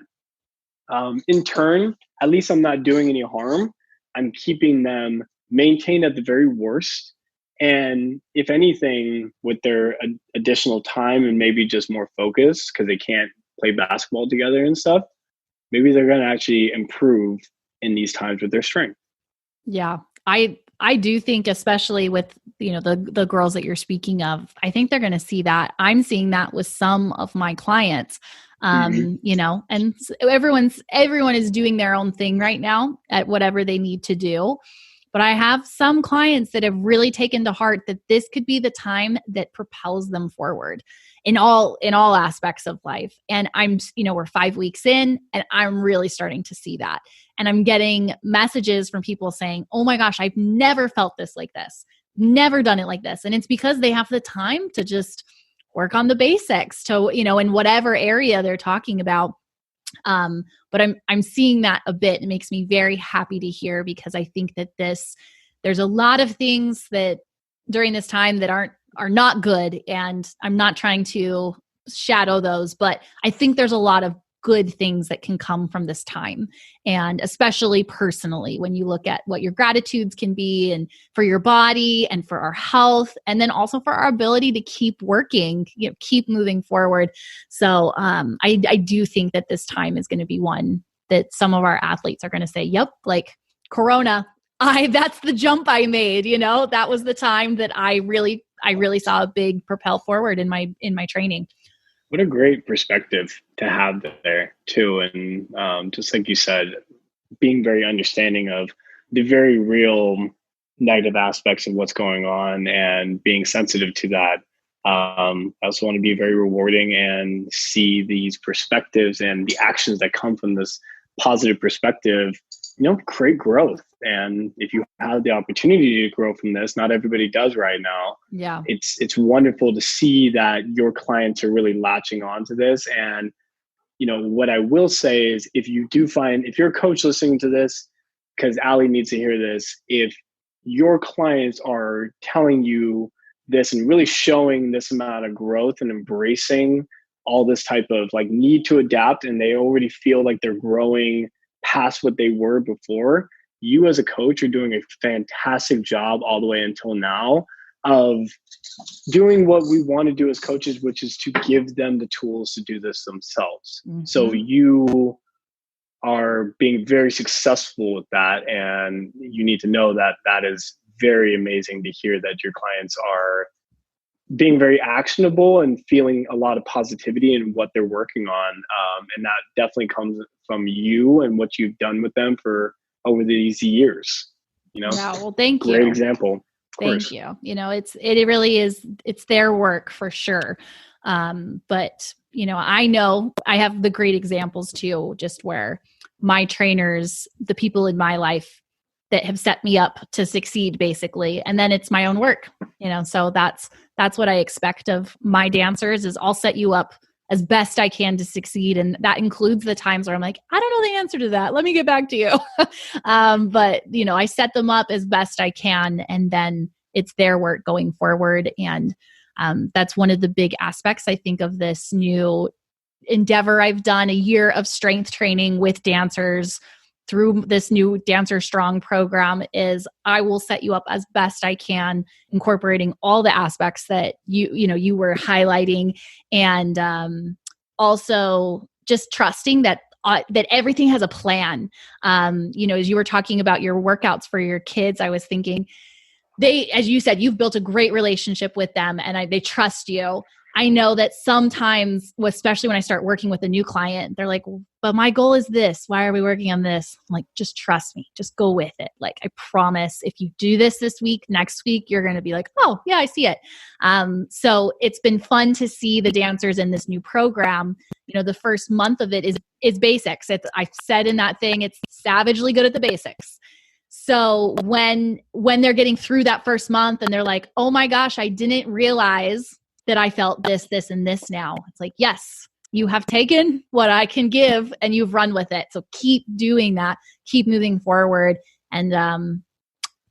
in turn, at least I'm not doing any harm. I'm keeping them maintained at the very worst. And if anything, with their additional time and maybe just more focus because they can't play basketball together and stuff, maybe they're going to actually improve in these times with their strength. Yeah. I I do think, especially with, the girls that you're speaking of, I think they're going to see that. I'm seeing that with some of my clients, and everyone is doing their own thing right now at whatever they need to do. But I have some clients that have really taken to heart that this could be the time that propels them forward in all aspects of life. And we're 5 weeks in, and I'm really starting to see that. And I'm getting messages from people saying, oh my gosh, I've never felt this like this, never done it like this. And it's because they have the time to just work on the basics to, in whatever area they're talking about. But I'm seeing that a bit. It makes me very happy to hear, because I think that there's a lot of things that during this time that are not good. And I'm not trying to shadow those, but I think there's a lot of good things that can come from this time. And especially personally, when you look at what your gratitudes can be, and for your body and for our health, and then also for our ability to keep working, keep moving forward. So I do think that this time is going to be one that some of our athletes are going to say, yep, like Corona, that's the jump I made, that was the time that I really saw a big propel forward in my training. What a great perspective to have there too. And just like you said, being very understanding of the very real negative aspects of what's going on and being sensitive to that. I also want to be very rewarding and see these perspectives and the actions that come from this positive perspective, create growth. And if you have the opportunity to grow from this, not everybody does right now. Yeah. It's wonderful to see that your clients are really latching onto this. And, what I will say is, if you're a coach listening to this, because Ali needs to hear this, if your clients are telling you this and really showing this amount of growth and embracing all this type of need to adapt, and they already feel like they're growing past what they were before, you as a coach are doing a fantastic job all the way until now of doing what we want to do as coaches, which is to give them the tools to do this themselves. Mm-hmm. So you are being very successful with that. And you need to know that that is very amazing to hear, that your clients are being very actionable and feeling a lot of positivity in what they're working on. And that definitely comes from you and what you've done with them for over these years. Yeah, well, thank you. Great example. Thank you. It really is, it's their work for sure. But I know I have the great examples too, just where my trainers, the people in my life that have set me up to succeed, basically. And then it's my own work, so that's what I expect of my dancers, is I'll set you up as best I can to succeed. And that includes the times where I'm like, I don't know the answer to that. Let me get back to you. But I set them up as best I can, and then it's their work going forward. And that's one of the big aspects, I think, of this new endeavor I've done, a year of strength training with dancers through this new Dancer Strong program, is I will set you up as best I can, incorporating all the aspects that you were highlighting, and also just trusting that everything has a plan. As you were talking about your workouts for your kids, I was thinking, as you said, you've built a great relationship with them, and they trust you. I know that sometimes, especially when I start working with a new client, they're like, but my goal is this. Why are we working on this? I'm like, just trust me. Just go with it. Like, I promise, if you do this week, next week, you're going to be like, oh yeah, I see it. So it's been fun to see the dancers in this new program. The first month of it is basics. I've said in that thing, it's savagely good at the basics. So when they're getting through that first month and they're like, oh my gosh, I didn't realize that I felt this, and this now. It's like, yes, you have taken what I can give and you've run with it. So keep doing that, keep moving forward. And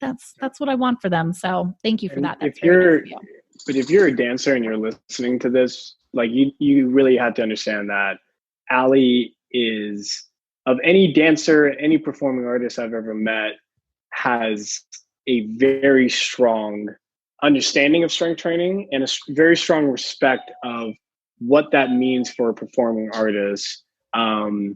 that's what I want for them. So thank you for that. That's but if you're a dancer and you're listening to this, you really have to understand that Ali is, of any dancer, any performing artist I've ever met, has a very strong understanding of strength training and a very strong respect of what that means for a performing artist. And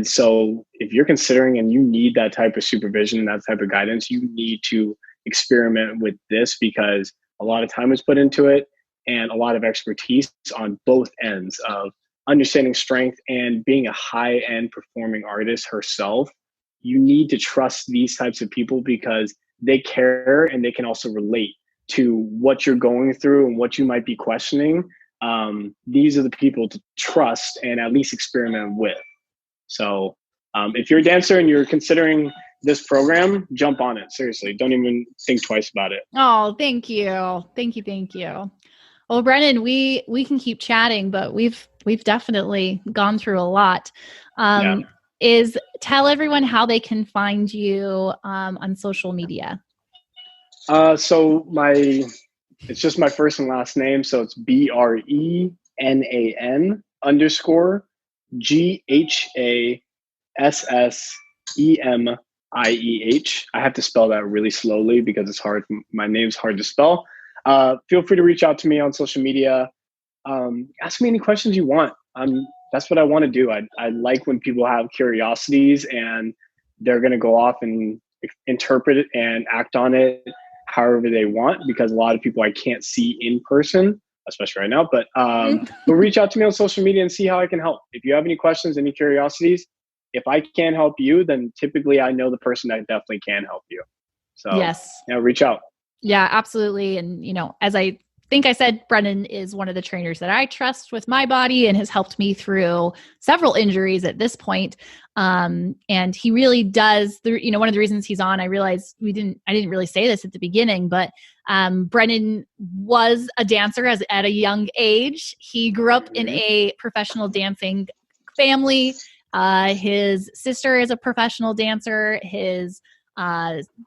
so if you're considering and you need that type of supervision and that type of guidance, you need to experiment with this, because a lot of time is put into it and a lot of expertise on both ends of understanding strength and being a high-end performing artist herself. You need to trust these types of people because they care and they can also relate to what you're going through and what you might be questioning. These are the people to trust and at least experiment with. So if you're a dancer and you're considering this program, jump on it. Seriously, don't even think twice about it. Oh, thank you. Thank you. Thank you. Well, Brenan, we can keep chatting, but we've definitely gone through a lot. Tell everyone how they can find you on social media. So it's just my first and last name. So it's BRENAN_GHASSEMIEH. I have to spell that really slowly because it's hard. My name's hard to spell. Feel free to reach out to me on social media. Ask me any questions you want. That's what I want to do. I like when people have curiosities and they're going to go off and interpret it and act on it however they want, because a lot of people I can't see in person, especially right now, but reach out to me on social media and see how I can help. If you have any questions, any curiosities, if I can't help you, then typically I know the person that definitely can help you. So yes, reach out. Yeah, absolutely. And, as I think I said, Brenan is one of the trainers that I trust with my body and has helped me through several injuries at this point. And he really does, one of the reasons he's on, I realized I didn't really say this at the beginning, but Brenan was a dancer at a young age. He grew up in a professional dancing family. His sister is a professional dancer. His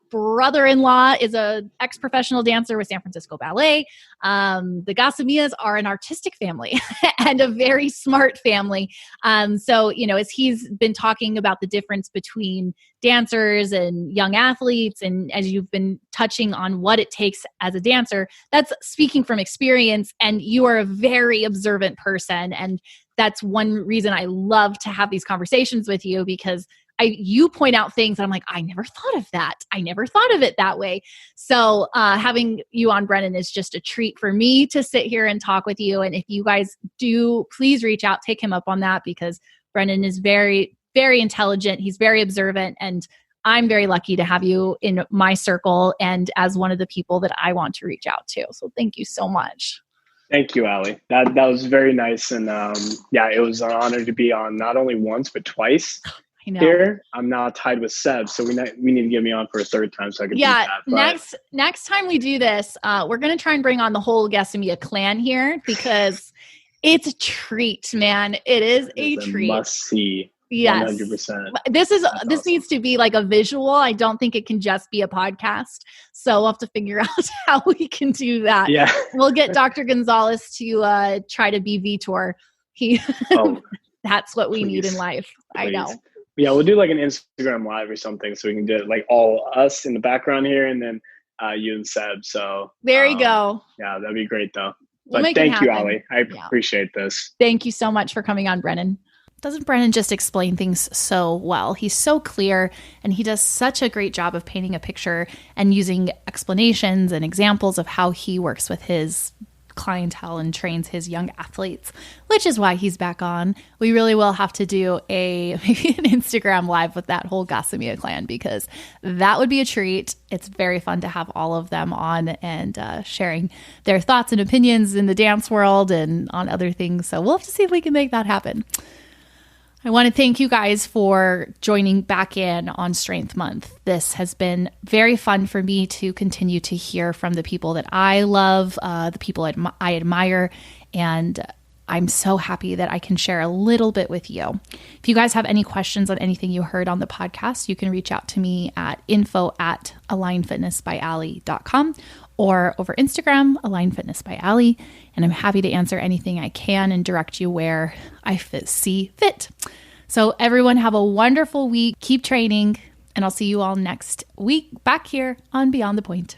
brother-in-law is a ex-professional dancer with San Francisco Ballet. The Ghassemiehs are an artistic family and a very smart family. So, as he's been talking about the difference between dancers and young athletes, and as you've been touching on what it takes as a dancer, that's speaking from experience, and you are a very observant person. And that's one reason I love to have these conversations with you, because you point out things and I'm like, I never thought of that. I never thought of it that way. So having you on, Brenan, is just a treat for me to sit here and talk with you. And if you guys do, please reach out, take him up on that, because Brenan is very, very intelligent. He's very observant, and I'm very lucky to have you in my circle and as one of the people that I want to reach out to. So thank you so much. Thank you, Ali. That was very nice. And it was an honor to be on not only once, but twice. Here, I'm now tied with Seb, so we need to get me on for a third time so I can beat that. Next time we do this, we're going to try and bring on the whole Ghassemieh clan here, because it's a treat, man. It is a treat. Must see. Yes. 100%. This needs to be like a visual. I don't think it can just be a podcast. So we'll have to figure out how we can do that. Yeah. We'll get Dr. Gonzalez to try to be Vitor. That's what we need in life. Please. I know. Yeah, we'll do like an Instagram live or something, so we can do it like all us in the background here, and then you and Seb. So there you go. Yeah, that'd be great though. But thank you, Ali. I appreciate this. Thank you so much for coming on, Brenan. Doesn't Brenan just explain things so well? He's so clear, and he does such a great job of painting a picture and using explanations and examples of how he works with his clientele and trains his young athletes, which is why he's back on. We really will have to do maybe an Instagram live with that whole Ghassemieh clan, because that would be a treat. It's very fun to have all of them on and sharing their thoughts and opinions in the dance world and on other things. So we'll have to see if we can make that happen. I want to thank you guys for joining back in on Strength Month. This has been very fun for me to continue to hear from the people that I love, the people I admire, and I'm so happy that I can share a little bit with you. If you guys have any questions on anything you heard on the podcast, you can reach out to me at info@alignfitnessbyali.com or over Instagram, alignfitnessbyali, and I'm happy to answer anything I can and direct you where I see fit. So everyone have a wonderful week. Keep training, and I'll see you all next week back here on Beyond the Point.